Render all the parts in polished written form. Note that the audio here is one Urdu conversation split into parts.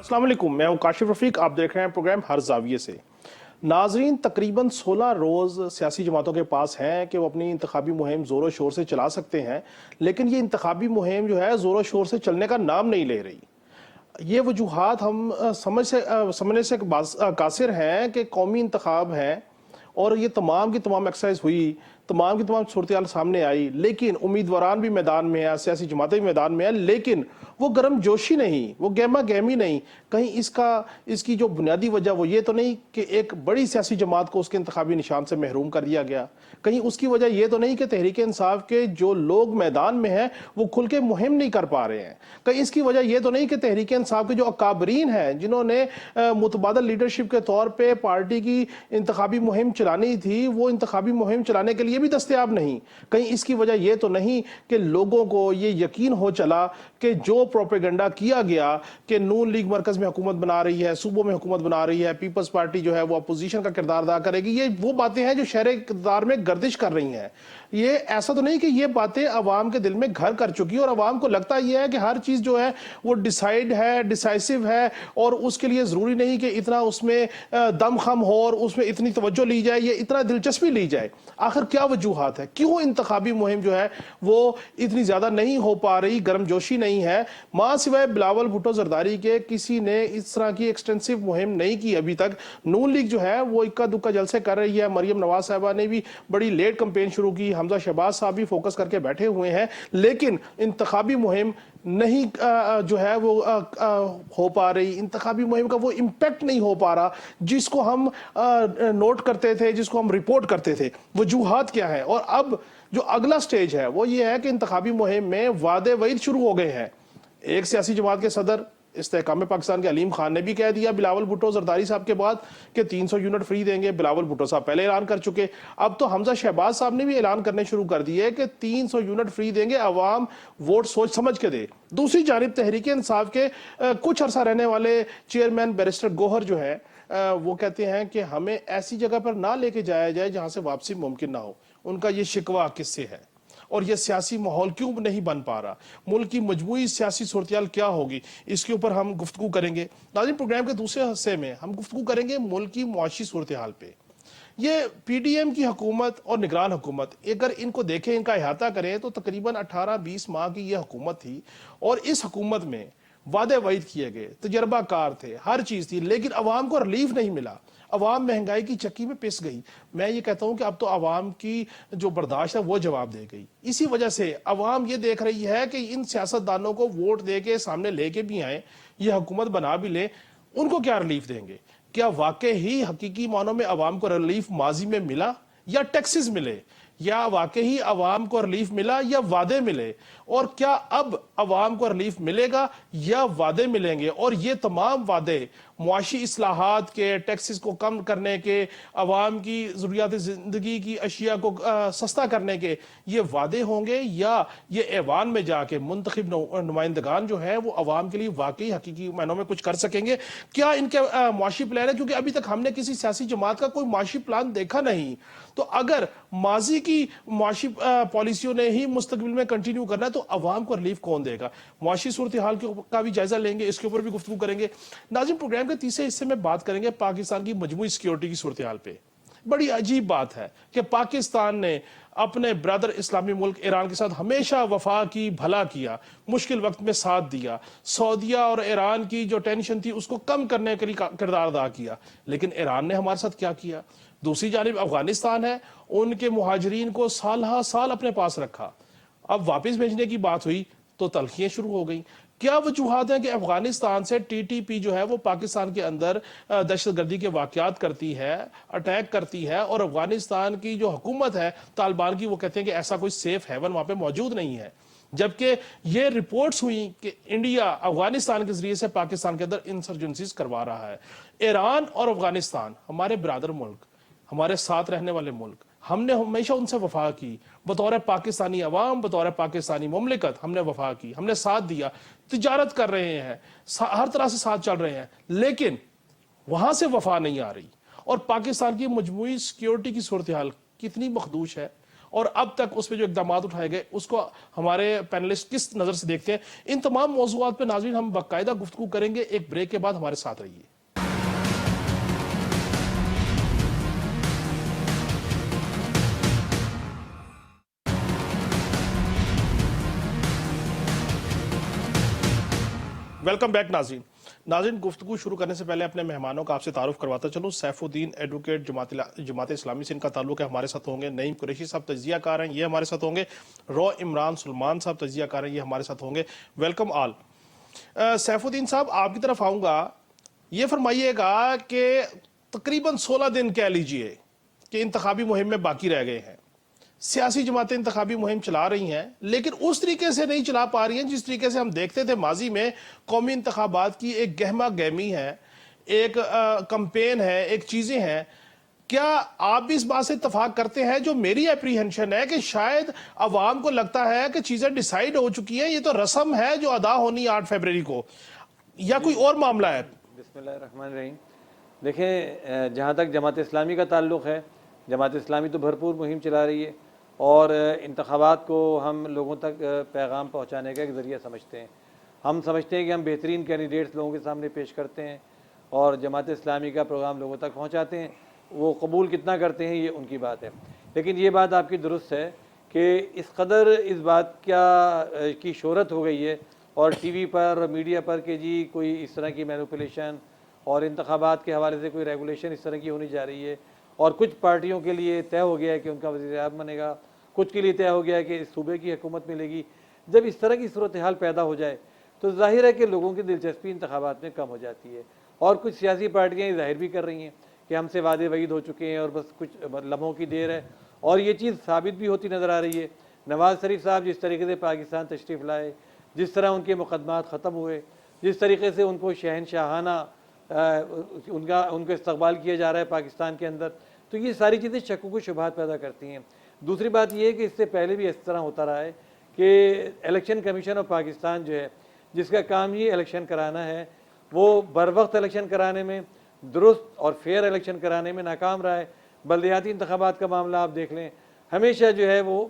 السلام علیکم، میں ہوں کاشف رفیق. آپ دیکھ رہے ہیں پروگرام ہر زاویے سے. ناظرین، تقریباً 16 روز سیاسی جماعتوں کے پاس ہیں کہ وہ اپنی انتخابی مہم زور و شور سے چلا سکتے ہیں، لیکن یہ انتخابی مہم جو ہے زور و شور سے چلنے کا نام نہیں لے رہی. یہ وجوہات ہم سمجھنے سے قاصر ہیں کہ قومی انتخاب ہیں اور یہ تمام کی تمام ایکسرسائز ہوئی، تمام کی تمام صورتحال سامنے آئی، لیکن امیدواران بھی میدان میں ہیں، سیاسی جماعتیں بھی میدان میں ہیں، لیکن وہ گرم جوشی نہیں، وہ گہما گہمی نہیں. کہیں اس کی جو بنیادی وجہ وہ یہ تو نہیں کہ ایک بڑی سیاسی جماعت کو اس کے انتخابی نشان سے محروم کر دیا گیا. کہیں اس کی وجہ یہ تو نہیں کہ تحریک انصاف کے جو لوگ میدان میں ہیں وہ کھل کے مہم نہیں کر پا رہے ہیں. کہیں اس کی وجہ یہ تو نہیں کہ تحریک انصاف کے جو اکابرین ہیں، جنہوں نے متبادل لیڈرشپ کے طور پہ پارٹی کی انتخابی مہم چلانی تھی، وہ انتخابی مہم چلانے کے لیے بھی دستیاب نہیں. کہیں اس کی وجہ یہ تو نہیں کہ لوگوں کو یہ یقین ہو چلا کہ جو پروپیگنڈا کیا گیا کہ نون لیگ مرکز میں حکومت بنا رہی ہے، صوبوں میں حکومت بنا رہی ہے، پیپلز پارٹی جو ہے وہ اپوزیشن کا کردار ادا کرے گی، یہ وہ باتیں ہیں جو شہر اقتدار میں گردش کر رہی ہیں. یہ ایسا تو نہیں کہ یہ باتیں عوام کے دل میں گھر کر چکی اور عوام کو لگتا یہ ہے کہ ہر چیز جو ہے وہ ڈیسائیڈ ہے، ڈیسائسو ہے، اور اس کے لیے ضروری نہیں کہ اتنا اس میں دم خم ہو اور اس میں اتنی توجہ لی جائے، یہ اتنا دلچسپی لی جائے. آخر کیا وجوہات ہے؟ کیوں انتخابی مہم جو ہے وہ اتنی زیادہ نہیں ہو پا رہی، گرم جوشی نہیں ہے؟ ماں سوائے بلاول بھٹو زرداری کے کسی نے اس طرح کی ایکسٹینسو مہم نہیں کی ابھی تک. نون لیگ جو ہے وہ اکا دکا جلسے کر رہی ہے. مریم نواز صاحبہ نے بھی بڑی لیٹ کمپین شروع کی، حمزہ شہباز صاحب بھی فوکس کر کے بیٹھے ہوئے ہیں، لیکن انتخابی مہم نہیں جو ہے وہ ہو پا رہی. انتخابی مہم کا وہ امپیکٹ نہیں ہو پا رہا جس کو ہم نوٹ کرتے تھے، جس کو ہم رپورٹ کرتے تھے. وجوہات کیا ہیں؟ اور اب جو اگلا سٹیج ہے وہ یہ ہے کہ انتخابی مہم میں وعدے وعید شروع ہو گئے ہیں. ایک سیاسی جماعت کے صدر استحکام پاکستان کے علیم خان نے بھی کہہ دیا بلاول بھٹو زرداری صاحب کے بعد کہ 300 یونٹ فری دیں گے. بلاول بھٹو صاحب پہلے اعلان کر چکے. اب تو حمزہ شہباز صاحب نے بھی اعلان کرنے شروع کر دیے کہ 300 یونٹ فری دیں گے، عوام ووٹ سوچ سمجھ کے دے. دوسری جانب تحریک انصاف کے کچھ عرصہ رہنے والے چیئرمین بیرسٹر گوہر جو ہے وہ کہتے ہیں کہ ہمیں ایسی جگہ پر نہ لے کے جایا جائے جہاں سے واپسی ممکن نہ ہو. ان کا یہ شکوہ کس سے ہے اور یہ سیاسی ماحول کیوں نہیں بن پا رہا؟ ملک کی مجموعی سیاسی صورتحال کیا ہوگی؟ اس کے اوپر ہم گفتگو کریں گے. ناظرین، پروگرام کے دوسرے حصے میں ہم گفتگو کریں گے ملک کی معاشی صورتحال پہ. یہ پی ڈی ایم کی حکومت اور نگران حکومت، اگر ان کو دیکھیں، ان کا احاطہ کریں تو تقریباً 18-20 ماہ کی یہ حکومت تھی، اور اس حکومت میں وعدے وعید کیے گئے، تجربہ کار تھے، ہر چیز تھی، لیکن عوام کو ریلیف نہیں ملا. عوام مہنگائی کی چکی میں پس گئی. میں یہ کہتا ہوں کہ اب تو عوام کی جو برداشت ہے وہ جواب دے گئی. اسی وجہ سے عوام یہ دیکھ رہی ہے کہ ان سیاستدانوں کو ووٹ دے کے سامنے لے کے بھی آئیں، یہ حکومت بنا بھی لیں، ان کو کیا ریلیف دیں گے؟ کیا واقعی حقیقی معنوں میں عوام کو ریلیف ماضی میں ملا یا ٹیکسز ملے؟ یا واقعی عوام کو ریلیف ملا یا وعدے ملے؟ اور کیا اب عوام کو ریلیف ملے گا یا وعدے ملیں گے؟ اور یہ تمام وعدے معاشی اصلاحات کے، ٹیکسز کو کم کرنے کے، عوام کی ضروریات زندگی کی اشیاء کو سستا کرنے کے، یہ وعدے ہوں گے یا یہ ایوان میں جا کے منتخب نمائندگان جو ہے وہ عوام کے لیے واقعی حقیقی معنوں میں کچھ کر سکیں گے؟ کیا ان کے معاشی پلان ہے؟ کیونکہ ابھی تک ہم نے کسی سیاسی جماعت کا کوئی معاشی پلان دیکھا نہیں. تو اگر ماضی کی معاشی پالیسیوں نے ہی مستقبل میں کنٹینیو کرنا ہے تو عوام کو ریلیف کون دے گا؟ معاشی صورتحال کا بھی جائزہ لیں گے، اس کے اوپر بھی گفتگو کریں گے. ناظرین، پروگرام کے تیسرے حصے میں بات کریں گے پاکستان کی مجموعی سیکیورٹی کی صورتحال پہ. بڑی عجیب بات ہے کہ پاکستان نے اپنے برادر اسلامی ملک ایران کے ساتھ ہمیشہ وفا کی، بھلا کیا، مشکل وقت میں ساتھ دیا، سعودیہ اور ایران کی جو ٹینشن تھی اس کو کم کرنے کے لیے کردار ادا کیا. لیکن ایران نے ہمارے ساتھ کیا کیا؟ دوسری جانب افغانستان ہے، ان کے مہاجرین کو سال ہا سال اپنے پاس رکھا. اب واپس بھیجنے کی بات ہوئی تو تلخیاں شروع ہو گئیں. کیا وجوہات ہیں کہ افغانستان سے ٹی ٹی پی جو ہے وہ پاکستان کے اندر دہشت گردی کے واقعات کرتی ہے، اٹیک کرتی ہے، اور افغانستان کی جو حکومت ہے طالبان کی، وہ کہتے ہیں کہ ایسا کوئی سیف ہیون وہاں پہ موجود نہیں ہے، جبکہ یہ رپورٹس ہوئیں کہ انڈیا افغانستان کے ذریعے سے پاکستان کے اندر انسرجنسیز کروا رہا ہے. ایران اور افغانستان ہمارے برادر ملک، ہمارے ساتھ رہنے والے ملک، ہم نے ہمیشہ ان سے وفا کی. بطور پاکستانی عوام، بطور پاکستانی مملکت ہم نے وفا کی، ہم نے ساتھ دیا، تجارت کر رہے ہیں، ہر طرح سے ساتھ چل رہے ہیں. لیکن وہاں سے وفا نہیں آ رہی، اور پاکستان کی مجموعی سیکیورٹی کی صورتحال کتنی مخدوش ہے. اور اب تک اس پہ جو اقدامات اٹھائے گئے اس کو ہمارے پینلسٹ کس نظر سے دیکھتے ہیں؟ ان تمام موضوعات پہ ناظرین ہم باقاعدہ گفتگو کریں گے، ایک بریک کے بعد ہمارے ساتھ رہیے۔ ویلکم بیک ناظرین، گفتگو شروع کرنے سے پہلے اپنے مہمانوں کا آپ سے تعارف کرواتا چلوں۔ سیف الدین ایڈوکیٹ جماعت اسلامی سے ان کا تعلق ہے، ہمارے ساتھ ہوں گے۔ نعیم قریشی صاحب تجزیہ کار ہیں، یہ ہمارے ساتھ ہوں گے۔ رو عمران سلمان صاحب تجزیہ کار ہیں، یہ ہمارے ساتھ ہوں گے۔ Welcome all. سیف الدین صاحب آپ کی طرف آؤں گا، یہ فرمائیے گا کہ تقریباً 16 دن کہہ لیجئے کہ انتخابی مہم میں باقی رہ گئے ہیں، سیاسی جماعتیں انتخابی مہم چلا رہی ہیں لیکن اس طریقے سے نہیں چلا پا رہی ہیں جس طریقے سے ہم دیکھتے تھے ماضی میں۔ قومی انتخابات کی ایک گہما گہمی ہے، ایک کمپین ہے، ایک چیزیں ہیں۔ کیا آپ بھی اس بات سے اتفاق کرتے ہیں، جو میری اپریہنشن ہے کہ شاید عوام کو لگتا ہے کہ چیزیں ڈیسائیڈ ہو چکی ہیں، یہ تو رسم ہے جو ادا ہونی 8 فروری کو، یا کوئی اور معاملہ ہے؟ بسم اللہ الرحمن الرحیم۔ دیکھیں، جہاں تک جماعت اسلامی کا تعلق ہے، جماعت اسلامی تو بھرپور مہم چلا رہی ہے اور انتخابات کو ہم لوگوں تک پیغام پہنچانے کا ایک ذریعہ سمجھتے ہیں۔ ہم سمجھتے ہیں کہ ہم بہترین کینڈیڈیٹس لوگوں کے سامنے پیش کرتے ہیں اور جماعت اسلامی کا پروگرام لوگوں تک پہنچاتے ہیں۔ وہ قبول کتنا کرتے ہیں یہ ان کی بات ہے، لیکن یہ بات آپ کی درست ہے کہ اس قدر اس بات کی شہرت ہو گئی ہے اور ٹی وی پر، میڈیا پر کہ جی کوئی اس طرح کی مینوپولیشن اور انتخابات کے حوالے سے کوئی ریگولیشن اس طرح کی ہونی جا رہی ہے، اور کچھ پارٹیوں کے لیے طے ہو گیا ہے کہ ان کا وزیر اعظم بنے گا، کچھ کے لیے طے ہو گیا ہے کہ اس صوبے کی حکومت ملے گی۔ جب اس طرح کی صورتحال پیدا ہو جائے تو ظاہر ہے کہ لوگوں کی دلچسپی انتخابات میں کم ہو جاتی ہے، اور کچھ سیاسی پارٹیاں یہ ظاہر بھی کر رہی ہیں کہ ہم سے وعدے وعید ہو چکے ہیں اور بس کچھ لمحوں کی دیر ہے، اور یہ چیز ثابت بھی ہوتی نظر آ رہی ہے۔ نواز شریف صاحب جس طریقے سے پاکستان تشریف لائے، جس طرح ان کے مقدمات ختم ہوئے، جس طریقے سے ان کو شہنشاہانہ ان کو استقبال کیا جا رہا ہے پاکستان کے اندر، تو یہ ساری چیزیں شکوک و شبہات پیدا کرتی ہیں۔ دوسری بات یہ ہے کہ اس سے پہلے بھی اس طرح ہوتا رہا ہے کہ الیکشن کمیشن آف پاکستان جو ہے، جس کا کام یہ الیکشن کرانا ہے، وہ بر وقت الیکشن کرانے میں، درست اور فیئر الیکشن کرانے میں ناکام رہا ہے۔ بلدیاتی انتخابات کا معاملہ آپ دیکھ لیں، ہمیشہ جو ہے وہ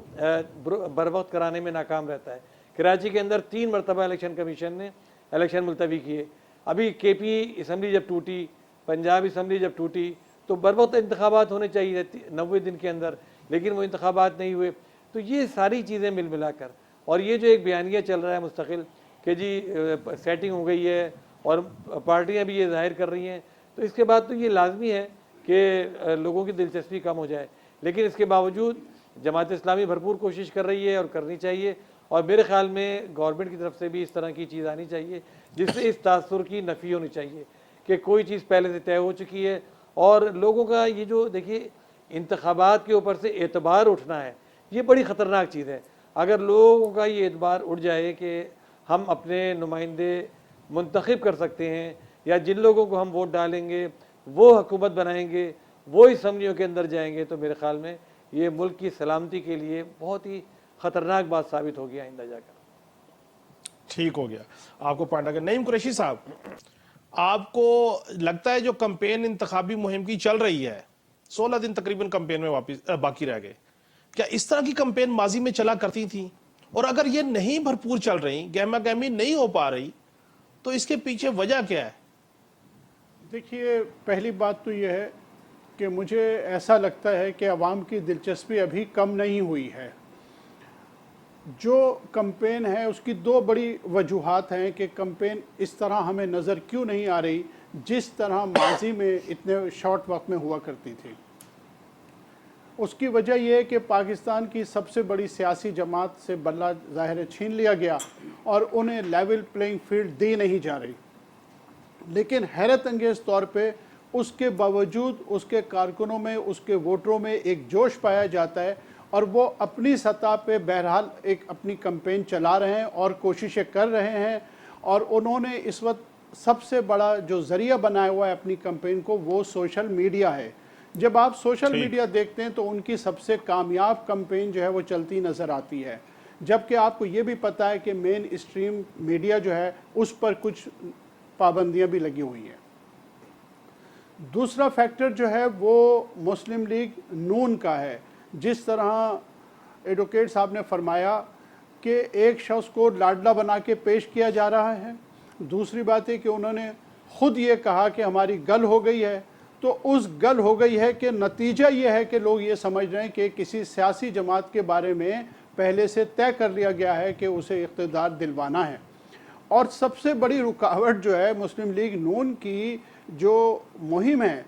بر وقت کرانے میں ناکام رہتا ہے۔ کراچی کے اندر 3 مرتبہ الیکشن کمیشن نے الیکشن ملتوی کیے۔ ابھی کے پی اسمبلی جب ٹوٹی، پنجاب اسمبلی جب ٹوٹی، تو بر وقت انتخابات ہونے چاہیے 90 دن کے اندر، لیکن وہ انتخابات نہیں ہوئے۔ تو یہ ساری چیزیں مل ملا کر، اور یہ جو ایک بیانیہ چل رہا ہے مستقل کہ جی سیٹنگ ہو گئی ہے اور پارٹیاں بھی یہ ظاہر کر رہی ہیں، تو اس کے بعد تو یہ لازمی ہے کہ لوگوں کی دلچسپی کم ہو جائے۔ لیکن اس کے باوجود جماعت اسلامی بھرپور کوشش کر رہی ہے اور کرنی چاہیے، اور میرے خیال میں گورنمنٹ کی طرف سے بھی اس طرح کی چیز آنی چاہیے جس سے اس تاثر کی نفی ہونی چاہیے کہ کوئی چیز پہلے سے طے ہو چکی ہے۔ اور لوگوں کا یہ جو دیکھیے انتخابات کے اوپر سے اعتبار اٹھنا ہے، یہ بڑی خطرناک چیز ہے۔ اگر لوگوں کا یہ اعتبار اٹھ جائے کہ ہم اپنے نمائندے منتخب کر سکتے ہیں، یا جن لوگوں کو ہم ووٹ ڈالیں گے وہ حکومت بنائیں گے، وہ اسمبلیوں کے اندر جائیں گے، تو میرے خیال میں یہ ملک کی سلامتی کے لیے بہت ہی خطرناک بات ثابت ہوگی آئندہ جا کر۔ ٹھیک ہو گیا، آپ کو پوائنٹ آ گیا۔ نعیم قریشی صاحب، آپ کو لگتا ہے جو کمپین انتخابی مہم کی چل رہی ہے، 16 دن تقریباً کمپین میں واپس باقی رہ گئے، کیا اس طرح کی کمپین ماضی میں چلا کرتی تھی؟ اور اگر یہ نہیں بھرپور چل رہی، گہما گہمی نہیں ہو پا رہی، تو اس کے پیچھے وجہ کیا ہے؟ دیکھیے، پہلی بات تو یہ ہے کہ مجھے ایسا لگتا ہے کہ عوام کی دلچسپی ابھی کم نہیں ہوئی ہے۔ جو کمپین ہے اس کی 2 بڑی وجوہات ہیں کہ کمپین اس طرح ہمیں نظر کیوں نہیں آ رہی جس طرح ماضی میں اتنے شارٹ وقت میں ہوا کرتی تھی۔ اس کی وجہ یہ ہے کہ پاکستان کی سب سے بڑی سیاسی جماعت سے بلہ ظاہر چھین لیا گیا اور انہیں لیول پلینگ فیلڈ دی نہیں جا رہی۔ لیکن حیرت انگیز طور پہ اس کے باوجود اس کے کارکنوں میں، اس کے ووٹروں میں ایک جوش پایا جاتا ہے، اور وہ اپنی سطح پہ بہرحال ایک اپنی کمپین چلا رہے ہیں اور کوششیں کر رہے ہیں، اور انہوں نے اس وقت سب سے بڑا جو ذریعہ بنایا ہوا ہے اپنی کمپین کو، وہ سوشل میڈیا ہے۔ جب آپ سوشل میڈیا دیکھتے ہیں تو ان کی سب سے کامیاب کمپین جو ہے وہ چلتی نظر آتی ہے، جبکہ آپ کو یہ بھی پتہ ہے کہ مین اسٹریم میڈیا جو ہے اس پر کچھ پابندیاں بھی لگی ہوئی ہیں۔ دوسرا فیکٹر جو ہے وہ مسلم لیگ نون کا ہے۔ جس طرح ایڈوکیٹ صاحب نے فرمایا کہ ایک شخص کو لاڈلا بنا کے پیش کیا جا رہا ہے. دوسری بات ہے کہ انہوں نے خود یہ کہا کہ ہماری گل ہو گئی ہے. تو اس گل ہو گئی ہے کہ نتیجہ یہ ہے کہ لوگ یہ سمجھ رہے ہیں کہ کسی سیاسی جماعت کے بارے میں پہلے سے طے کر لیا گیا ہے کہ اسے اقتدار دلوانا ہے. اور سب سے بڑی رکاوٹ جو ہے مسلم لیگ نون کی جو مہم ہے،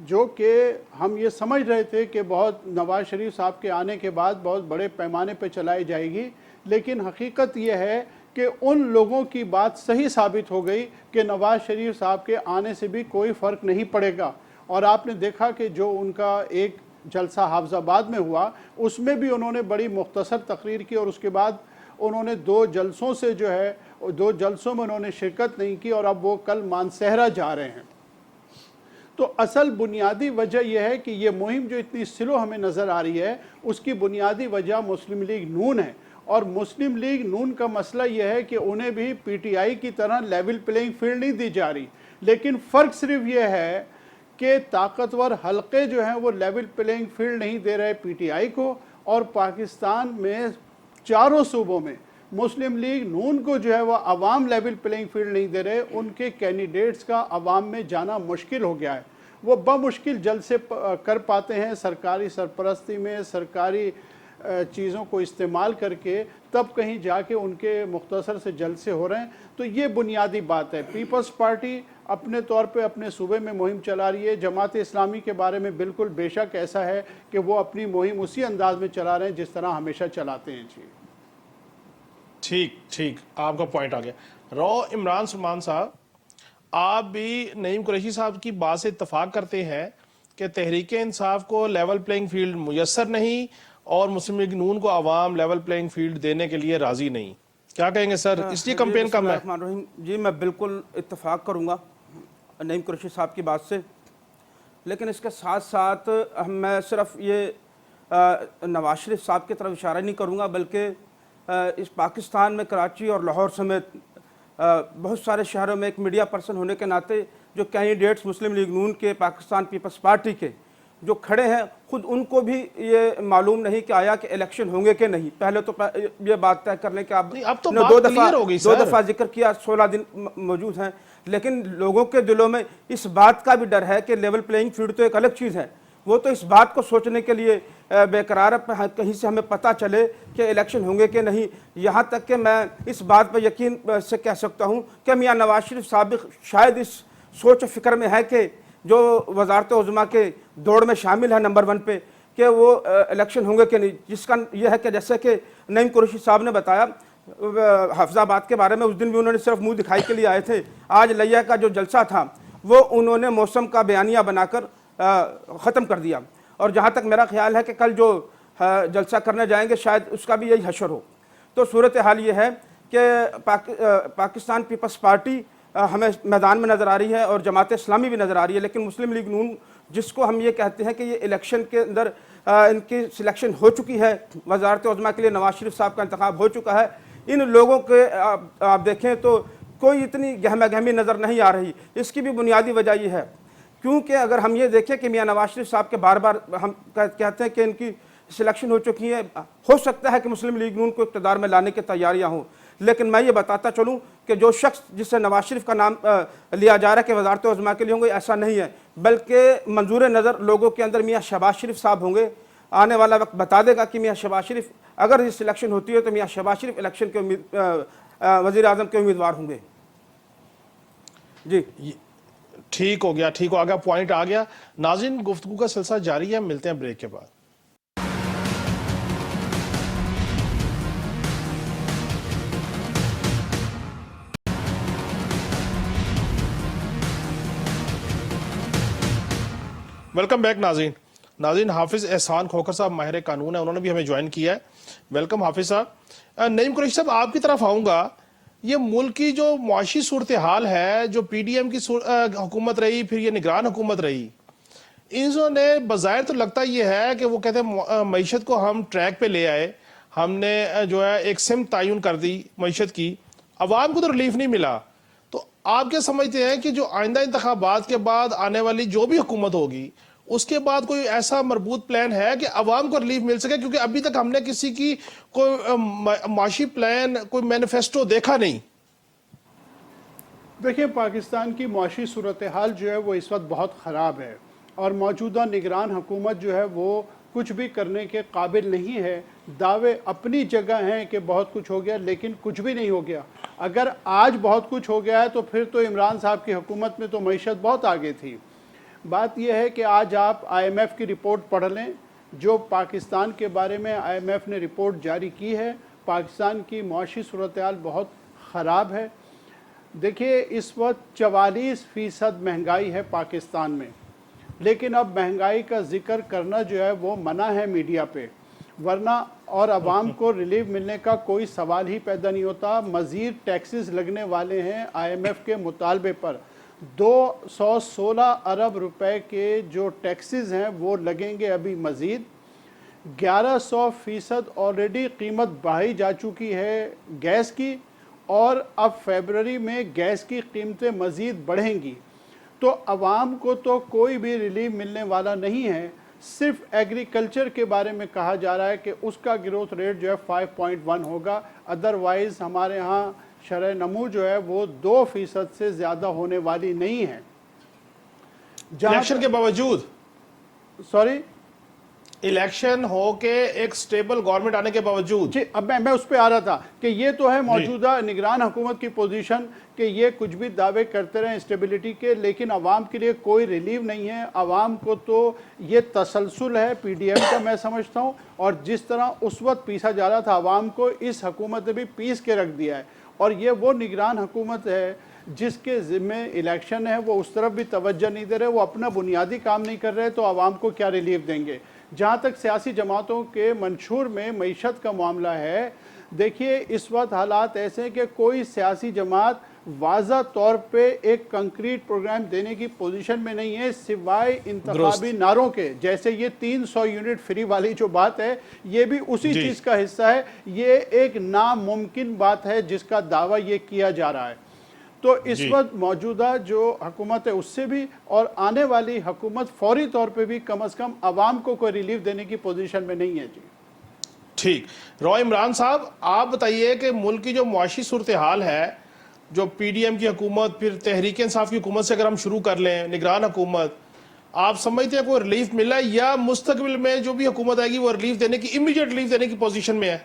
جو کہ ہم یہ سمجھ رہے تھے کہ بہت نواز شریف صاحب کے آنے کے بعد بہت بڑے پیمانے پہ چلائی جائے گی، لیکن حقیقت یہ ہے کہ ان لوگوں کی بات صحیح ثابت ہو گئی کہ نواز شریف صاحب کے آنے سے بھی کوئی فرق نہیں پڑے گا. اور آپ نے دیکھا کہ جو ان کا ایک جلسہ حافظ آباد میں ہوا اس میں بھی انہوں نے بڑی مختصر تقریر کی، اور اس کے بعد انہوں نے 2 جلسوں سے جو ہے 2 جلسوں میں انہوں نے شرکت نہیں کی، اور اب وہ کل مانسہرہ جا رہے ہیں. تو اصل بنیادی وجہ یہ ہے کہ یہ مہم جو اتنی سلو ہمیں نظر آ رہی ہے اس کی بنیادی وجہ مسلم لیگ نون ہے. اور مسلم لیگ نون کا مسئلہ یہ ہے کہ انہیں بھی پی ٹی آئی کی طرح لیول پلینگ فیلڈ نہیں دی جا رہی، لیکن فرق صرف یہ ہے کہ طاقتور حلقے جو ہیں وہ لیول پلینگ فیلڈ نہیں دے رہے پی ٹی آئی کو، اور پاکستان میں چاروں صوبوں میں مسلم لیگ نون کو جو ہے وہ عوام لیول پلینگ فیلڈ نہیں دے رہے. ان کے کینڈیڈیٹس کا عوام میں جانا مشکل ہو گیا ہے. وہ بمشکل جلسے کر پاتے ہیں سرکاری سرپرستی میں، سرکاری چیزوں کو استعمال کر کے، تب کہیں جا کے ان کے مختصر سے جلسے ہو رہے ہیں. تو یہ بنیادی بات ہے. پیپلز پارٹی اپنے طور پہ اپنے صوبے میں مہم چلا رہی ہے. جماعت اسلامی کے بارے میں بالکل بے شک ایسا ہے کہ وہ اپنی مہم اسی انداز میں چلا رہے ہیں جس طرح ہمیشہ چلاتے ہیں. جی ٹھیک آپ کا پوائنٹ آ گیا. عمران سلمان صاحب، آپ بھی نعیم قریشی صاحب کی بات سے اتفاق کرتے ہیں کہ تحریک انصاف کو لیول پلینگ فیلڈ میسر نہیں اور مسلم لیگ نون کو عوام لیول پلینگ فیلڈ دینے کے لیے راضی نہیں. کیا کہیں گے سر؟ اس لیے کمپین کم ہے. جی میں بالکل اتفاق کروں گا نعیم قریشی صاحب کی بات سے، لیکن اس کے ساتھ ساتھ میں صرف یہ نواز شریف صاحب کی طرف اشارہ نہیں کروں گا، بلکہ اس پاکستان میں کراچی اور لاہور سمیت بہت سارے شہروں میں ایک میڈیا پرسن ہونے کے ناطے جو کینڈیڈیٹس مسلم لیگ نون کے، پاکستان پیپلز پارٹی کے جو کھڑے ہیں، خود ان کو بھی یہ معلوم نہیں کہ آیا کہ الیکشن ہوں گے کہ نہیں. پہلے تو یہ بات طے کر لیں کہ آپ نے 2 دفعہ ذکر کیا 16 دن موجود ہیں، لیکن لوگوں کے دلوں میں اس بات کا بھی ڈر ہے کہ لیول پلینگ فیلڈ تو ایک الگ چیز ہے. وہ تو اس بات کو سوچنے کے لیے بے قرار کہیں سے ہمیں پتہ چلے کہ الیکشن ہوں گے کہ نہیں. یہاں تک کہ میں اس بات پر یقین سے کہہ سکتا ہوں کہ میاں نواز شریف صاحب شاید اس سوچ و فکر میں ہے کہ جو وزارت عظمیٰ کے دوڑ میں شامل ہے نمبر 1 پہ کہ وہ الیکشن ہوں گے کہ نہیں. جس کا یہ ہے کہ جیسے کہ نعیم قریشی صاحب نے بتایا حافظ آباد کے بارے میں، اس دن بھی انہوں نے صرف منہ دکھائی کے لیے آئے تھے. آج لیا کا جو جلسہ تھا وہ انہوں نے موسم کا بیانیہ بنا کر ختم کر دیا. اور جہاں تک میرا خیال ہے کہ کل جو جلسہ کرنے جائیں گے شاید اس کا بھی یہی حشر ہو. تو صورتحال یہ ہے کہ پاکستان پیپلز پارٹی ہمیں میدان میں نظر آ رہی ہے اور جماعت اسلامی بھی نظر آ رہی ہے، لیکن مسلم لیگ نون جس کو ہم یہ کہتے ہیں کہ یہ الیکشن کے اندر ان کی سلیکشن ہو چکی ہے، وزارت عظمیٰ کے لیے نواز شریف صاحب کا انتخاب ہو چکا ہے، ان لوگوں کے آپ دیکھیں تو کوئی اتنی گہما گہمی نظر نہیں آ رہی. اس کی بھی بنیادی وجہ یہ ہے کیونکہ اگر ہم یہ دیکھیں کہ میاں نواز شریف صاحب کے بار بار ہم کہتے ہیں کہ ان کی سلیکشن ہو چکی ہے، ہو سکتا ہے کہ مسلم لیگ نون کو اقتدار میں لانے کی تیاریاں ہوں، لیکن میں یہ بتاتا چلوں کہ جو شخص جس سے نواز شریف کا نام لیا جا رہا ہے کہ وزارت عظمیٰ کے لیے ہوں گے، ایسا نہیں ہے، بلکہ منظور نظر لوگوں کے اندر میاں شہباز شریف صاحب ہوں گے. آنے والا وقت بتا دے گا کہ میاں شہباز شریف اگر یہ سلیکشن ہوتی ہے تو میاں شہباز شریف الیکشن کے وزیر اعظم کے امیدوار ہوں گے. جی ٹھیک ہو گیا، ٹھیک ہو گیا، پوائنٹ آ گیا. ناظرین گفتگو کا سلسلہ جاری ہے، ملتے ہیں بریک کے بعد. ویلکم بیک ناظرین حافظ احسان کھوکھر صاحب ماہر قانون ہے، انہوں نے بھی ہمیں جوائن کیا ہے. ویلکم حافظ صاحب. نعیم قریشی صاحب آپ کی طرف آؤں گا. یہ ملک کی جو معاشی صورتحال ہے، جو پی ڈی ایم کی حکومت رہی، پھر یہ نگران حکومت رہی، انہوں نے بظاہر تو لگتا یہ ہے کہ وہ کہتے ہیں معیشت کو ہم ٹریک پہ لے آئے، ہم نے جو ہے ایک سمت تعین کر دی معیشت کی، عوام کو تو ریلیف نہیں ملا. تو آپ کیا سمجھتے ہیں کہ جو آئندہ انتخابات کے بعد آنے والی جو بھی حکومت ہوگی اس کے بعد کوئی ایسا مربوط پلان ہے کہ عوام کو ریلیف مل سکے؟ کیونکہ ابھی تک ہم نے کسی کی کوئی معاشی پلان، کوئی مینیفیسٹو دیکھا نہیں۔ دیکھیں، پاکستان کی معاشی صورتحال جو ہے وہ اس وقت بہت خراب ہے، اور موجودہ نگران حکومت جو ہے وہ کچھ بھی کرنے کے قابل نہیں ہے۔ دعوے اپنی جگہ ہیں کہ بہت کچھ ہو گیا، لیکن کچھ بھی نہیں ہو گیا۔ اگر آج بہت کچھ ہو گیا ہے تو پھر تو عمران صاحب کی حکومت میں تو معیشت بہت آگے تھی۔ بات یہ ہے کہ آج آپ آئی ایم ایف کی رپورٹ پڑھ لیں، جو پاکستان کے بارے میں آئی ایم ایف نے رپورٹ جاری کی ہے۔ پاکستان کی معاشی صورتحال بہت خراب ہے۔ دیکھیے، اس وقت 44% مہنگائی ہے پاکستان میں، لیکن اب مہنگائی کا ذکر کرنا جو ہے وہ منع ہے میڈیا پہ، ورنہ اور عوام کو ریلیف ملنے کا کوئی سوال ہی پیدا نہیں ہوتا۔ مزید ٹیکسز لگنے والے ہیں آئی ایم ایف کے مطالبے پر۔ 216 ارب روپے کے جو ٹیکسز ہیں وہ لگیں گے ابھی مزید۔ 1100% آلریڈی قیمت بڑھائی جا چکی ہے گیس کی، اور اب فیبرری میں گیس کی قیمتیں مزید بڑھیں گی۔ تو عوام کو تو کوئی بھی ریلیف ملنے والا نہیں ہے۔ صرف ایگریکلچر کے بارے میں کہا جا رہا ہے کہ اس کا گروتھ ریٹ جو ہے 5.1 ہوگا، ادروائز ہمارے ہاں شرح نمو جو ہے وہ 2% سے زیادہ ہونے والی نہیں ہے۔ الیکشن کے باوجود، سوری، الیکشن ہو کے ایک سٹیبل گورنمنٹ آنے کے باوجود، جی اب میں اس پہ آ رہا تھا کہ یہ تو ہے موجودہ نگران حکومت کی پوزیشن کہ یہ کچھ بھی دعوے کرتے رہیں اسٹیبلٹی کے، لیکن عوام کے لیے کوئی ریلیف نہیں ہے۔ عوام کو تو یہ تسلسل ہے پی ڈی ایم کا، میں سمجھتا ہوں، اور جس طرح اس وقت پیسا جا رہا تھا عوام کو، اس حکومت نے بھی پیس کے رکھ دیا ہے۔ اور یہ وہ نگران حکومت ہے جس کے ذمے الیکشن ہے، وہ اس طرف بھی توجہ نہیں دے رہے، وہ اپنا بنیادی کام نہیں کر رہے، تو عوام کو کیا ریلیف دیں گے؟ جہاں تک سیاسی جماعتوں کے منشور میں معیشت کا معاملہ ہے، دیکھیے اس وقت حالات ایسے ہیں کہ کوئی سیاسی جماعت واضح طور پہ ایک کنکریٹ پروگرام دینے کی پوزیشن میں نہیں ہے، سوائے انتخابی نعروں کے۔ جیسے یہ 300 یونٹ فری والی جو بات ہے، یہ بھی اسی چیز کا حصہ ہے۔ یہ ایک ناممکن بات ہے جس کا دعویٰ یہ کیا جا رہا ہے۔ تو اس وقت موجودہ جو حکومت ہے اس سے بھی، اور آنے والی حکومت فوری طور پہ بھی کم از کم عوام کو کوئی ریلیف دینے کی پوزیشن میں نہیں ہے۔ جی ٹھیک۔ رو عمران صاحب، آپ بتائیے کہ ملک کی جو معاشی صورتحال ہے، جو پی ڈی ایم کی حکومت، پھر تحریک انصاف کی حکومت سے اگر ہم شروع کر لیں، نگران حکومت، آپ سمجھتے ہیں کوئی ریلیف ملا ہے، یا مستقبل میں جو بھی حکومت آئے گی وہ ریلیف دینے کی، امیڈیٹ ریلیف دینے کی پوزیشن میں ہے؟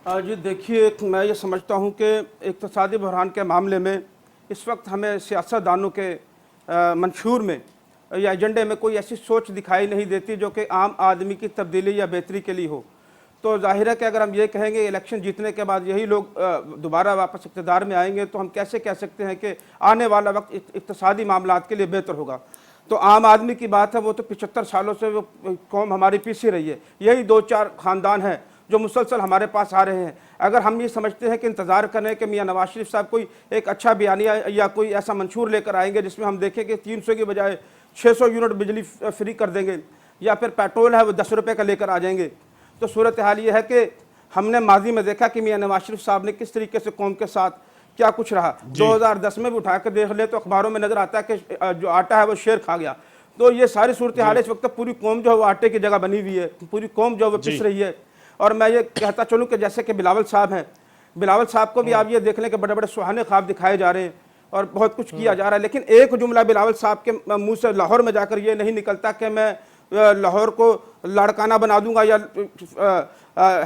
جی دیکھیے، میں یہ سمجھتا ہوں کہ اقتصادی بحران کے معاملے میں اس وقت ہمیں سیاستدانوں کے منشور میں یا ایجنڈے میں کوئی ایسی سوچ دکھائی نہیں دیتی جو کہ عام آدمی کی تبدیلی یا بہتری کے لیے ہو۔ تو ظاہر ہے کہ اگر ہم یہ کہیں گے الیکشن جیتنے کے بعد یہی لوگ دوبارہ واپس اقتدار میں آئیں گے، تو ہم کیسے کہہ سکتے ہیں کہ آنے والا وقت اقتصادی معاملات کے لیے بہتر ہوگا؟ تو عام آدمی کی بات ہے، وہ تو 75 سالوں سے وہ قوم ہماری پیسی رہی ہے، یہی 2-4 خاندان ہیں جو مسلسل ہمارے پاس آ رہے ہیں۔ اگر ہم یہ سمجھتے ہیں کہ انتظار کریں کہ میاں نواز شریف صاحب کوئی ایک اچھا بیانیہ یا کوئی ایسا منشور لے کر آئیں گے جس میں ہم دیکھیں کہ 300 کی بجائے 600 یونٹ بجلی فری کر دیں گے، یا پھر پیٹرول ہے وہ 10 روپے کا لے کر آ جائیں گے، تو صورتحال یہ ہے کہ ہم نے ماضی میں دیکھا کہ میاں نواز شریف صاحب نے کس طریقے سے قوم کے ساتھ کیا کچھ رہا۔ 2010 میں بھی اٹھا کے دیکھ لے تو اخباروں میں نظر آتا ہے کہ جو آٹا ہے وہ شیر کھا گیا۔ تو یہ ساری صورتحال اس وقت پوری قوم جو ہے وہ آٹے کی جگہ بنی ہوئی ہے، پوری قوم جو ہے وہ پس رہی ہے۔ اور میں یہ کہتا چلوں کہ جیسے کہ بلاول صاحب ہیں، بلاول صاحب کو بھی آپ یہ دیکھ لیں کہ بڑے بڑے سہانے خواب دکھائے جا رہے ہیں اور بہت کچھ کیا جا رہا ہے، لیکن ایک جملہ بلاول صاحب کے منہ سے لاہور میں جا کر یہ نہیں نکلتا کہ میں لاہور کو لاڑکانہ بنا دوں گا، یا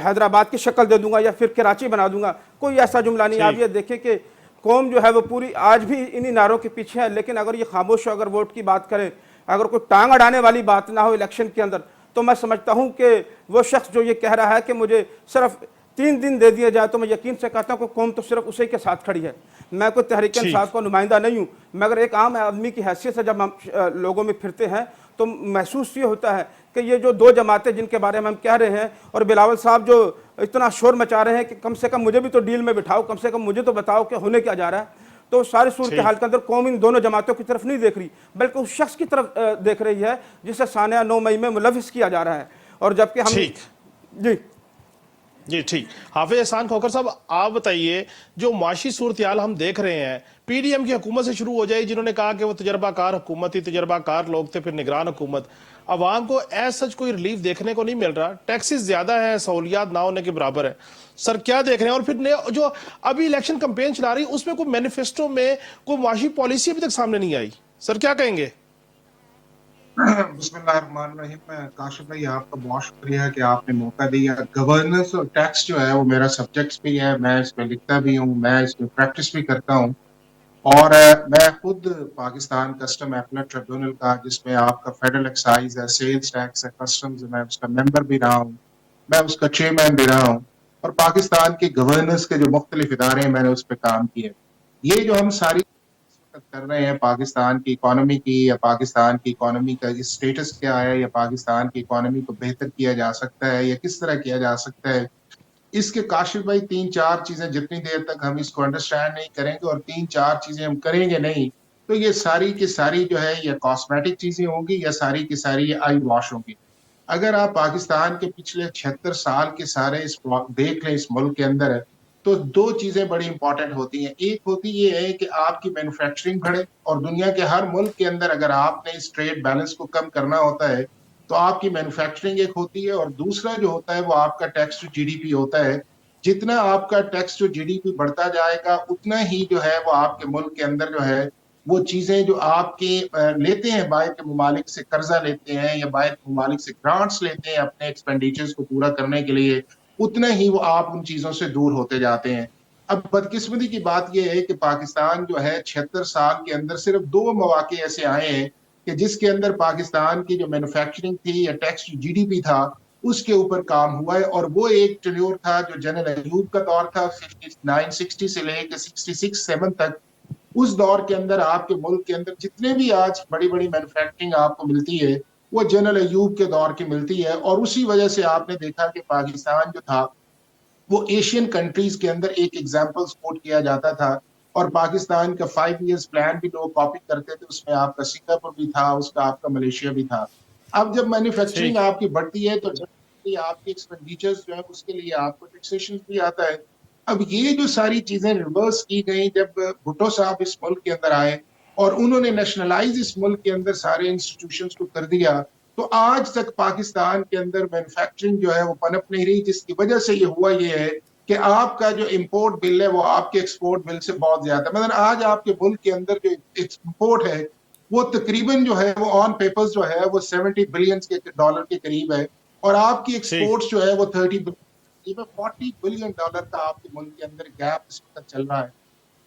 حیدرآباد کی شکل دے دوں گا، یا پھر کراچی بنا دوں گا۔ کوئی ایسا جملہ نہیں۔ آپ یہ دیکھیں کہ قوم جو ہے وہ پوری آج بھی انہی نعروں کے پیچھے ہے، لیکن اگر یہ خاموش ہو، اگر ووٹ کی بات کریں، اگر کوئی ٹانگ اڑانے والی بات نہ ہو الیکشن کے اندر، تو میں سمجھتا ہوں کہ وہ شخص جو یہ کہہ رہا ہے کہ مجھے صرف 3 دن دے دیا جائے، تو میں یقین سے کہتا ہوں کہ قوم تو صرف اسی کے ساتھ کھڑی ہے۔ میں کوئی تحریک انصاف کا نمائندہ نہیں ہوں، مگر ایک عام آدمی کی حیثیت سے جب ہم لوگوں میں پھرتے ہیں تو محسوس یہ ہوتا ہے کہ یہ جو 2 جماعتیں جن کے بارے میں ہم کہہ رہے ہیں، اور بلاول صاحب جو اتنا شور مچا رہے ہیں کہ کم سے کم مجھے بھی تو ڈیل میں بٹھاؤ، کم سے کم مجھے تو بتاؤ کہ ہونے کیا جا رہا ہے۔ تو ساری صورتحال کے اندر قوم ان دونوں جماعتوں کی طرف نہیں دیکھ رہی، بلکہ اس شخص کی طرف دیکھ رہی ہے جسے سانحہ 9 مئی میں ملوث کیا جا رہا ہے۔ اور جبکہ ہم جی جی ٹھیک. حافظ احسان کھوکھر صاحب آپ بتائیے, جو معاشی صورتحال ہم دیکھ رہے ہیں پی ڈی ایم کی حکومت سے شروع ہو جائے, جنہوں نے کہا کہ وہ تجربہ کار حکومت تھی, تجربہ کار لوگ تھے, پھر نگران حکومت, عوام کو ایز سچ کوئی ریلیف دیکھنے کو نہیں مل رہا, ٹیکسز زیادہ ہیں, سہولیات نہ ہونے کے برابر ہے. سر کیا دیکھ رہے ہیں؟ اور پھر جو ابھی الیکشن کمپین چلا رہی اس میں کوئی مینیفیسٹو میں کوئی معاشی پالیسی ابھی تک سامنے نہیں آئی, سر کیا کہیں گے؟ بسم اللہ الرحمن الرحیم. کاشف بھائی آپ کا بہت شکریہ کہ آپ نے موقع دیا. گورننس اور ٹیکس جو ہے وہ میرا سبجیکٹس بھی ہے, میں اس میں لکھتا بھی ہوں, میں اس میں پریکٹس بھی کرتا ہوں, اور میں خود پاکستان کسٹم ایپلیٹ ٹریبیونل کا, جس میں آپ کا فیڈرل ایکسائز ہے, سیلز ٹیکس ہے, کسٹمز, میں اس کا ممبر بھی رہا ہوں, میں اس کا چیئرمین بھی رہا ہوں, اور پاکستان کی گورننس کے جو مختلف ادارے ہیں میں نے اس پہ کام کیے. یہ جو ہم ساری کر رہے ہیں پاکستان کی اکانومی کی, یا پاکستان کی اکانومی کا اسٹیٹس کیا ہے, یا پاکستان کی اکانومی کو بہتر کیا جا سکتا ہے یا کس طرح کیا جا سکتا ہے, اس کے کاشف بھائی 3-4 چیزیں جتنی دیر تک ہم اس کو انڈرسٹینڈ نہیں کریں گے اور 3-4 چیزیں ہم کریں گے نہیں, تو یہ ساری کی ساری جو ہے یہ کاسمیٹک چیزیں ہوں گی, یا ساری کی ساری یہ آئی واش ہوں گی. اگر آپ پاکستان کے پچھلے 76 سال کے سارے دیکھ لیں اس ملک کے اندر ہے, تو 2 چیزیں بڑی امپورٹنٹ ہوتی ہیں. ایک ہوتی یہ ہے کہ آپ کی مینوفیکچرنگ بڑھے, اور دنیا کے ہر ملک کے اندر اگر آپ نے اس ٹریڈ بیلنس کو کم کرنا ہوتا ہے تو آپ کی مینوفیکچرنگ ایک ہوتی ہے, اور دوسرا جو ہوتا ہے وہ آپ کا tax to G D P ہوتا ہے. جتنا آپ کا tax to G D P بڑھتا جائے گا اتنا ہی جو ہے وہ آپ کے ملک کے اندر جو ہے وہ چیزیں جو آپ کے لیتے ہیں, باہر کے ممالک سے قرضہ لیتے ہیں یا باہر کے ممالک سے گرانٹس لیتے ہیں اپنے ایکسپینڈیچرز کو پورا کرنے کے لیے, اتنا ہی وہ آپ ان چیزوں سے دور ہوتے جاتے ہیں. اب بدقسمتی کی بات یہ ہے کہ پاکستان جو ہے 76 سال کے اندر صرف 2 مواقع ایسے آئے ہیں کہ جس کے اندر پاکستان کی جو مینوفیکچرنگ تھی یا tax to G D P تھا اس کے اوپر کام ہوا ہے, اور وہ ایک ٹینیور تھا جو جنرل ایوب کا دور تھا 59-60 سے لے کے 66-7 تک. اس دور کے اندر آپ کے ملک کے اندر جتنے بھی آج بڑی بڑی مینوفیکچرنگ آپ کو ملتی ہے وہ جنرل ایوب کے دور کی ملتی ہے, اور اسی وجہ سے آپ نے دیکھا کہ پاکستان جو تھا وہ ایشین کنٹریز کے اندر ایک ایگزامپل سپورٹ کیا جاتا تھا, اور پاکستان کا 5 ایئرز پلان بھی لوگ کاپی کرتے تھے, اس میں آپ کا سنگاپور بھی تھا, اس کا آپ کا ملیشیا بھی تھا. اب جب مینوفیکچرنگ آپ کی بڑھتی ہے تو آپ کی ایکسپینڈیچرز جو ہے اس کے لیے آپ کو ٹیکسیشن بھی آتا ہے. اب یہ جو ساری چیزیں ریورس کی گئی جب بھٹو صاحب اس ملک کے اندر آئے اور انہوں نے نیشنلائز اس ملک کے اندر سارے انسٹیٹیوشنز کو کر دیا, تو آج تک پاکستان کے اندر مینوفیکچرنگ جو ہے وہ پنپ نہیں رہی, جس کی وجہ سے یہ ہوا یہ ہے کہ آپ کا جو امپورٹ بل ہے وہ آپ کے ایکسپورٹ بل سے بہت زیادہ. مثلا آج آپ کے ملک کے اندر جو امپورٹ ہے وہ تقریباً جو ہے وہ آن پیپرز جو ہے وہ $70 بلین کے قریب ہے, اور آپ کی ایکسپورٹس جو ہے وہ $40 بلین کا آپ کے ملک کے اندر گیپ اس وقت چل رہا ہے.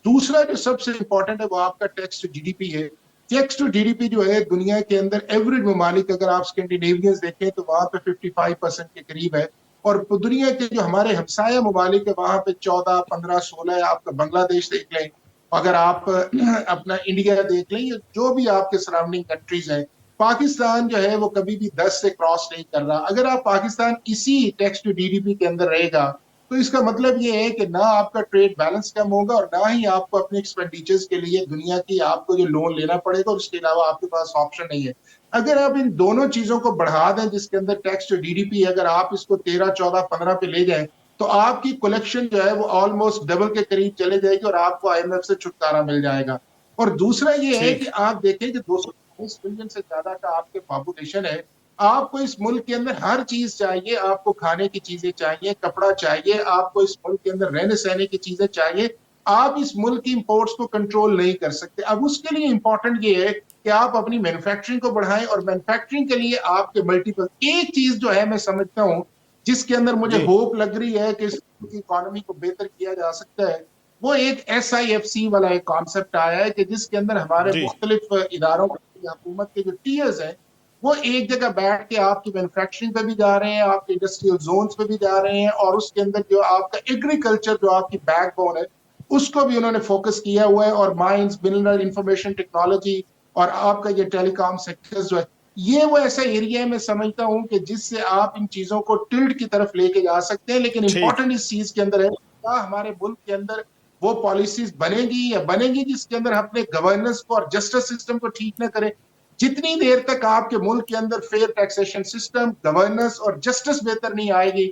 دوسرا جو سب سے امپورٹنٹ ہے وہ آپ کا tax to G D P ہے. Tax to G D P جو ہے دنیا کے اندر ایوریج ممالک اگر آپ اسکینڈینیوینز دیکھیں تو وہاں پہ 55% کے قریب ہے, اور دنیا کے جو ہمارے ہمسایہ ممالک ہے وہاں پہ 14, 15, 16 آپ کا بنگلہ دیش دیکھ لیں, اگر آپ اپنا انڈیا دیکھ لیں, جو بھی آپ کے سراؤنڈنگ کنٹریز ہیں, پاکستان جو ہے وہ کبھی بھی 10 سے کراس نہیں کر رہا. اگر آپ پاکستان اسی tax to G D P کے اندر رہے گا تو اس کا مطلب یہ ہے کہ نہ آپ کا ٹریڈ بیلنس کم ہوگا, اور نہ ہی آپ کو اپنے ایکسپینڈیچرز کے لیے دنیا کی آپ کو جو لون لینا پڑے گا, اور اس کے علاوہ آپ کے پاس آپشن نہیں ہے. اگر آپ ان دونوں چیزوں کو بڑھا دیں, جس کے اندر tax to D D P اگر آپ اس کو 13, 14, 15 پہ لے جائیں تو آپ کی کلیکشن جو ہے وہ آلموسٹ ڈبل کے قریب چلے جائے گی, اور آپ کو آئی ایم ایف سے چھٹکارا مل جائے گا. اور دوسرا یہ ہے کہ آپ دیکھیں کہ 240 ملین سے زیادہ کا آپ کے پاپولیشن ہے, آپ کو اس ملک کے اندر ہر چیز چاہیے, آپ کو کھانے کی چیزیں چاہیے, کپڑا چاہیے, آپ کو اس ملک کے اندر رہنے سہنے کی چیزیں چاہیے, آپ اس ملک کی امپورٹس کو کنٹرول نہیں کر سکتے. اب اس کے لیے امپورٹنٹ یہ ہے کہ آپ اپنی مینوفیکچرنگ کو بڑھائیں, اور مینوفیکچرنگ کے لیے آپ کے ملٹیپل ایک چیز جو ہے میں سمجھتا ہوں جس کے اندر مجھے ہوپ لگ رہی ہے کہ اس کی اکانومی کو بہتر کیا جا سکتا ہے, وہ ایک SIFC والا ایک کانسیپٹ آیا ہے کہ جس کے اندر ہمارے مختلف اداروں حکومت کے جو ٹیئرز ہیں وہ ایک جگہ بیٹھ کے آپ کی مینوفیکچرنگ پہ بھی جا رہے ہیں, آپ کے انڈسٹریل زونز پہ بھی جا رہے ہیں, اور اس کے اندر جو آپ کا ایگریکلچر جو آپ کی بیک بون ہے اس کو بھی انہوں نے فوکس کیا ہوا ہے, اور مائنز, منرل, انفارمیشن ٹیکنالوجی, اور آپ کا یہ ٹیلی کام سیکٹر جو ہے, یہ وہ ایسا ایریا ہے میں سمجھتا ہوں کہ جس سے آپ ان چیزوں کو ٹلٹ کی طرف لے کے جا سکتے ہیں. لیکن امپورٹنٹ اس چیز کے اندر ہے کیا ہمارے ملک کے اندر وہ پالیسیز بنے گی یا بنے گی جس کے اندر اپنے گورننس کو اور جسٹس سسٹم کو ٹھیک نہ کریں. جتنی دیر تک آپ کے ملک کے اندر فیئر ٹیکسیشن سسٹم, گورننس اور جسٹس بہتر نہیں آئے گی,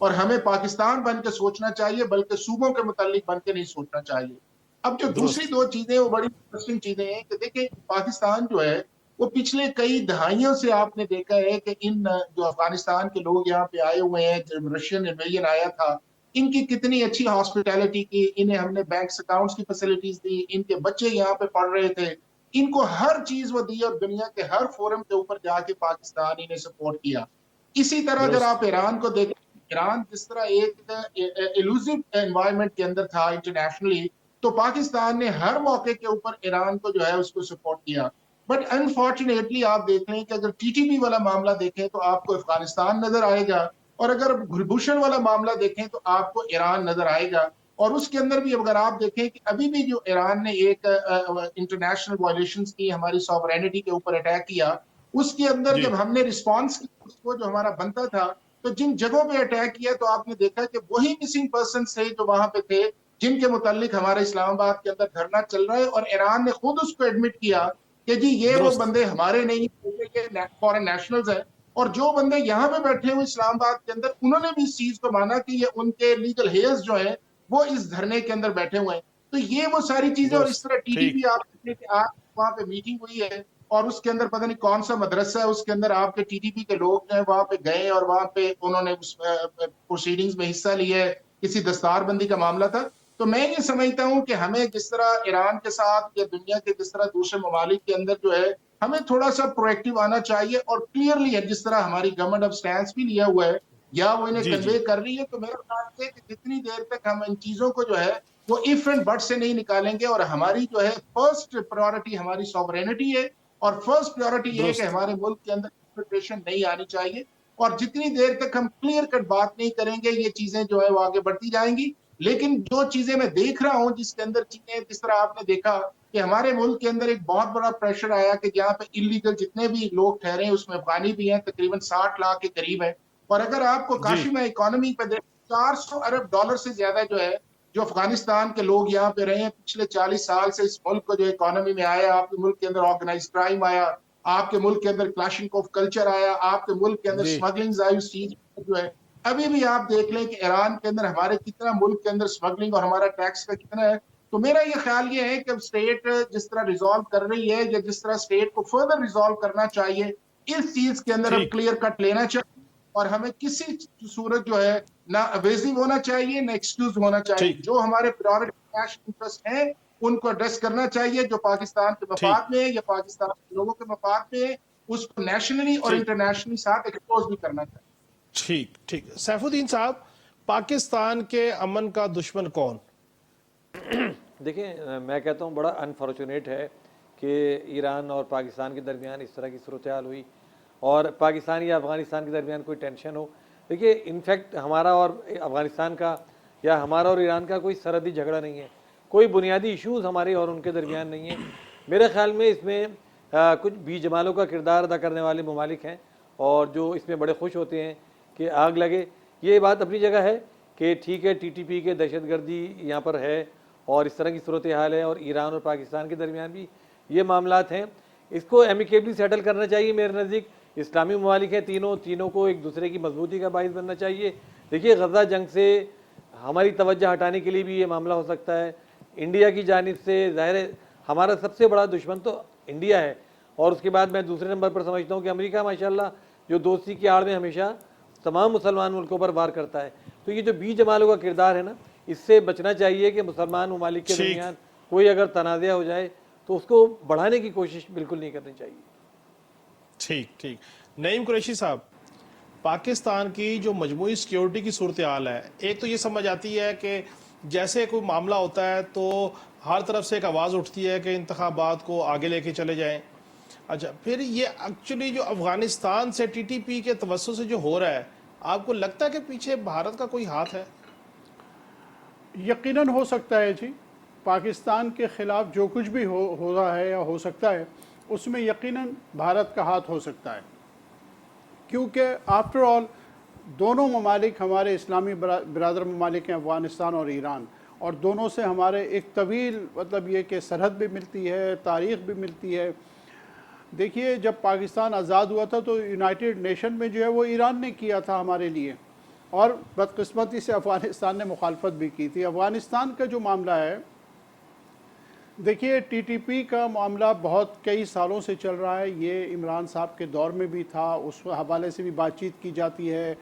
اور ہمیں پاکستان بن کے سوچنا چاہیے بلکہ صوبوں کے متعلق بن کے نہیں سوچنا چاہیے۔ اب جو دوسری دو چیزیں وہ بڑی انٹرسٹنگ چیزیں ہیں کہ دیکھیں پاکستان جو ہے وہ پچھلے کئی دہائیوں سے آپ نے دیکھا ہے کہ ان جو افغانستان کے لوگ یہاں پہ آئے ہوئے ہیں، جب رشین انویژن آیا تھا، ان کی کتنی اچھی ہاسپٹیلٹی کی، انہیں ہم نے بینک اکاؤنٹس کی فیسلٹیز دی، ان کے بچے یہاں پہ پڑھ رہے تھے، ان کو ہر چیز وہ دی اور دنیا کے ہر فورم کے اوپر جا کے پاکستان انہیں سپورٹ کیا۔ اسی طرح اگر آپ ایران کو دیکھیں، ایران جس طرح ایک ایلوزو انوائرمنٹ کے اندر تھا انٹرنیشنلی، تو پاکستان نے ہر موقع کے اوپر ایران کو جو ہے اس کو سپورٹ کیا۔ بٹ انفارچونیٹلی آپ دیکھ لیں کہ اگر ٹی ٹی پی والا معاملہ دیکھیں تو آپ کو افغانستان نظر آئے گا، اور اگر گلبھوشن والا معاملہ دیکھیں تو آپ کو ایران نظر آئے گا۔ اور اس کے اندر بھی اگر آپ دیکھیں کہ ابھی بھی جو ایران نے ایک انٹرنیشنل وائلیشنز کی، ہماری سوورینٹی کے اوپر اٹیک کیا، اس کے اندر جب ہم نے رسپانس کیا اس کو جو ہمارا بنتا تھا، تو جن جگہوں پہ اٹیک کیا تو آپ نے دیکھا کہ وہی مسنگ پرسنز تھے جو وہاں پہ تھے جن کے متعلق ہمارے اسلام آباد کے اندر دھرنا چل رہا ہے، اور ایران نے خود اس کو ایڈمٹ کیا کہ جی یہ وہ بندے ہمارے نہیں، یہ فورن نیشنلز ہیں، اور جو بندے یہاں پہ بیٹھے ہوئے اسلام آباد کے اندر انہوں نے بھی اس چیز کو مانا کہ یہ ان کے لیگل ہیئرز جو ہیں وہ اس دھرنے کے اندر بیٹھے ہوئے ہیں۔ تو یہ وہ ساری چیزیں، اور اس طرح ٹی ٹی پی آپ دیکھیں کہ آپ وہاں پہ میٹنگ ہوئی ہے اور اس کے اندر پتہ نہیں کون سا مدرسہ ہے، اس کے اندر آپ کے ٹی ٹی پی کے لوگ ہیں وہاں پہ گئے اور وہاں پہ انہوں نے اس پروسیڈنگز میں حصہ لیا ہے، کسی دستار بندی کا معاملہ تھا۔ تو میں یہ سمجھتا ہوں کہ ہمیں جس طرح ایران کے ساتھ یا دنیا کے جس طرح دوسرے ممالک کے اندر جو ہے ہمیں تھوڑا سا پرویکٹیو آنا چاہیے، اور کلیئرلی ہے جس طرح ہماری گورنمنٹ اب سٹینس بھی لیا ہوا ہے یا وہ انہیں کنوے کر رہی ہے، تو میرا خیال ہے کہ جتنی دیر تک ہم ان چیزوں کو جو ہے وہ ایف اینڈ بٹ سے نہیں نکالیں گے، اور ہماری جو ہے فرسٹ پرائورٹی ہماری سوورینٹی ہے، اور فرسٹ پرائورٹی یہ ہے کہ ہمارے ملک کے اندر انفلٹریشن نہیں آنی چاہیے، اور جتنی دیر تک ہم کلیئر کٹ بات نہیں کریں گے یہ چیزیں جو ہے وہ آگے بڑھتی جائیں گی۔ لیکن جو چیزیں میں دیکھ رہا ہوں جس کے اندر چیزیں جس طرح آپ نے دیکھا کہ ہمارے ملک کے اندر ایک بہت بڑا پریشر آیا کہ جہاں پہ انلیگل جتنے بھی لوگ ٹھہرے ہیں اس میں افغانی بھی ہیں، تقریباً 60 لاکھ کے قریب ہیں، اور اگر آپ کو کاشمہ اکانومی پہ دیکھ 400 ارب ڈالر سے زیادہ جو ہے جو افغانستان کے لوگ یہاں پہ رہے ہیں پچھلے 40 سال سے اس ملک کو جو اکانومی میں آیا، آپ کے ملک کے اندر آرگنائز کرائم آیا، آپ کے ملک کے اندر کلاشنکوف کلچر آیا، آپ کے ملک کے اندر سمگلنگز آئی، اس چیز جو ہے ابھی بھی آپ دیکھ لیں کہ ایران کے اندر ہمارے کتنا ملک کے اندر سمگلنگ اور ہمارا ٹیکس کا کتنا ہے۔ تو میرا یہ خیال یہ ہے کہ اسٹیٹ جس طرح ریزالو کر رہی ہے یا جس طرح اسٹیٹ کو فردر ریزالو کرنا چاہیے اس چیز کے اندر اب کلیئر کٹ لینا چاہیے، اور ہمیں کسی صورت جو ہے نہ اویزو ہونا چاہیے نہ ایکسکیوز ہونا چاہیے۔ جو ہمارے پرائورٹی نیشنل انٹرسٹ ہیں ان کو ایڈریس کرنا چاہیے، جو پاکستان کے مفاد میں ہے یا پاکستان کے لوگوں کے مفاد میں ہے اس کو نیشنلی اور انٹرنیشنلی ساتھ ایکسپوز بھی کرنا چاہیے۔ ٹھیک سیف الدین صاحب، پاکستان کے امن کا دشمن کون؟ دیکھیں میں کہتا ہوں بڑا انفارچونیٹ ہے کہ ایران اور پاکستان کے درمیان اس طرح کی صورتحال ہوئی اور پاکستان یا افغانستان کے درمیان کوئی ٹینشن ہو۔ دیکھیے انفیکٹ ہمارا اور افغانستان کا یا ہمارا اور ایران کا کوئی سرحدی جھگڑا نہیں ہے، کوئی بنیادی ایشوز ہمارے اور ان کے درمیان نہیں ہیں۔ میرے خیال میں اس میں کچھ بی جمالوں کا کردار ادا کرنے والے ممالک ہیں اور جو اس میں بڑے خوش ہوتے ہیں کہ آگ لگے۔ یہ بات اپنی جگہ ہے کہ ٹھیک ہے ٹی ٹی پی کے دہشت گردی یہاں پر ہے اور اس طرح کی صورتحال ہے اور ایران اور پاکستان کے درمیان بھی یہ معاملات ہیں، اس کو ایمیکیبلی سیٹل کرنا چاہیے۔ میرے نزدیک اسلامی ممالک ہیں تینوں کو ایک دوسرے کی مضبوطی کا باعث بننا چاہیے۔ دیکھیے غزہ جنگ سے ہماری توجہ ہٹانے کے لیے بھی یہ معاملہ ہو سکتا ہے، انڈیا کی جانب سے ظاہر ہے ہمارا سب سے بڑا دشمن تو انڈیا ہے، اور اس کے بعد میں دوسرے نمبر پر سمجھتا ہوں کہ امریکہ ماشاءاللہ جو دوستی کی آڑ میں ہمیشہ تمام مسلمان ملکوں پر وار کرتا ہے۔ تو یہ جو بی جمالوں کا کردار ہے نا، اس سے بچنا چاہیے کہ مسلمان ممالک کے درمیان کوئی اگر تنازع ہو جائے تو اس کو بڑھانے کی کوشش بالکل نہیں کرنی چاہیے۔ ٹھیک نعیم قریشی صاحب، پاکستان کی جو مجموعی سیکیورٹی کی صورتحال ہے، ایک تو یہ سمجھ آتی ہے کہ جیسے کوئی معاملہ ہوتا ہے تو ہر طرف سے ایک آواز اٹھتی ہے کہ انتخابات کو آگے لے کے چلے جائیں۔ اچھا، پھر یہ ایکچولی جو افغانستان سے ٹی ٹی پی کے توسط سے جو ہو رہا ہے، آپ کو لگتا ہے کہ پیچھے بھارت کا کوئی ہاتھ ہے؟ یقیناً ہو سکتا ہے جی، پاکستان کے خلاف جو کچھ بھی ہو رہا ہے یا ہو سکتا ہے اس میں یقیناً بھارت کا ہاتھ ہو سکتا ہے، کیونکہ آفٹر آل دونوں ممالک ہمارے اسلامی برادر ممالک ہیں، افغانستان اور ایران، اور دونوں سے ہمارے ایک طویل مطلب یہ کہ سرحد بھی ملتی ہے، تاریخ بھی ملتی ہے۔ دیکھیے جب پاکستان آزاد ہوا تھا تو یونائٹڈ نیشن میں جو ہے وہ ایران نے کیا تھا ہمارے لیے، اور بدقسمتی سے افغانستان نے مخالفت بھی کی تھی۔ افغانستان کا جو معاملہ ہے، دیکھیے ٹی ٹی پی کا معاملہ بہت کئی سالوں سے چل رہا ہے، یہ عمران صاحب کے دور میں بھی تھا، اس حوالے سے بھی بات چیت کی جاتی ہے۔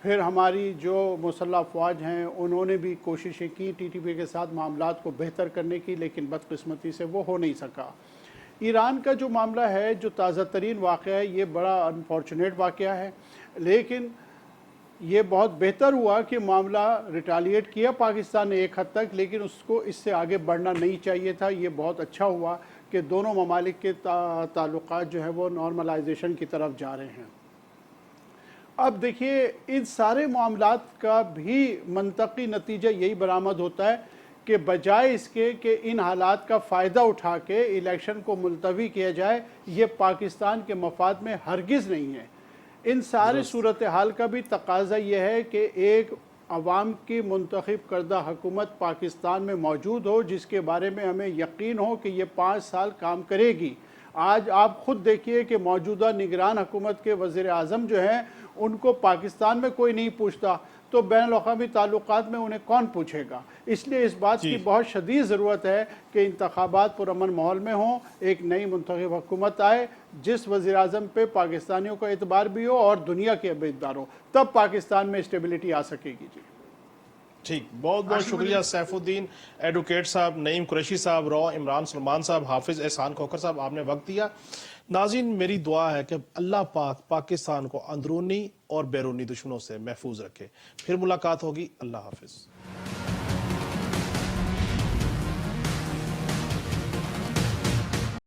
پھر ہماری جو مسلح افواج ہیں انہوں نے بھی کوششیں کی ٹی ٹی پی کے ساتھ معاملات کو بہتر کرنے کی، لیکن بدقسمتی سے وہ ہو نہیں سکا۔ ایران کا جو معاملہ ہے، جو تازہ ترین واقعہ ہے، یہ بڑا انفارچونیٹ واقعہ ہے، لیکن یہ بہت بہتر ہوا کہ معاملہ ریٹالیٹ کیا پاکستان نے ایک حد تک، لیکن اس کو اس سے آگے بڑھنا نہیں چاہیے تھا۔ یہ بہت اچھا ہوا کہ دونوں ممالک کے تعلقات جو ہیں وہ نارملائزیشن کی طرف جا رہے ہیں۔ اب دیکھیے ان سارے معاملات کا بھی منطقی نتیجہ یہی برآمد ہوتا ہے کہ بجائے اس کے کہ ان حالات کا فائدہ اٹھا کے الیکشن کو ملتوی کیا جائے، یہ پاکستان کے مفاد میں ہرگز نہیں ہے۔ ان سارے صورتحال کا بھی تقاضا یہ ہے کہ ایک عوام کی منتخب کردہ حکومت پاکستان میں موجود ہو، جس کے بارے میں ہمیں یقین ہو کہ یہ 5 سال کام کرے گی۔ آج آپ خود دیکھیے کہ موجودہ نگران حکومت کے وزیر اعظم جو ہیں ان کو پاکستان میں کوئی نہیں پوچھتا، تو بین الاقوامی تعلقات میں انہیں کون پوچھے گا؟ اس لیے اس بات کی بہت شدید ضرورت ہے کہ انتخابات پرامن ماحول میں ہوں، ایک نئی منتخب حکومت آئے جس وزیر اعظم پہ پاکستانیوں کا اعتبار بھی ہو اور دنیا کے اعتبار ہو، تب پاکستان میں اسٹیبلٹی آ سکے گی۔ جی ٹھیک، بہت بہت شکریہ سیف الدین ایڈوکیٹ صاحب، نعیم قریشی صاحب، رو عمران سلمان صاحب، حافظ احسان کھوکھر صاحب، آپ نے وقت دیا۔ ناظرین، میری دعا ہے کہ اللہ پاک پاکستان کو اندرونی اور بیرونی دشمنوں سے محفوظ رکھے۔ پھر ملاقات ہوگی، اللہ حافظ۔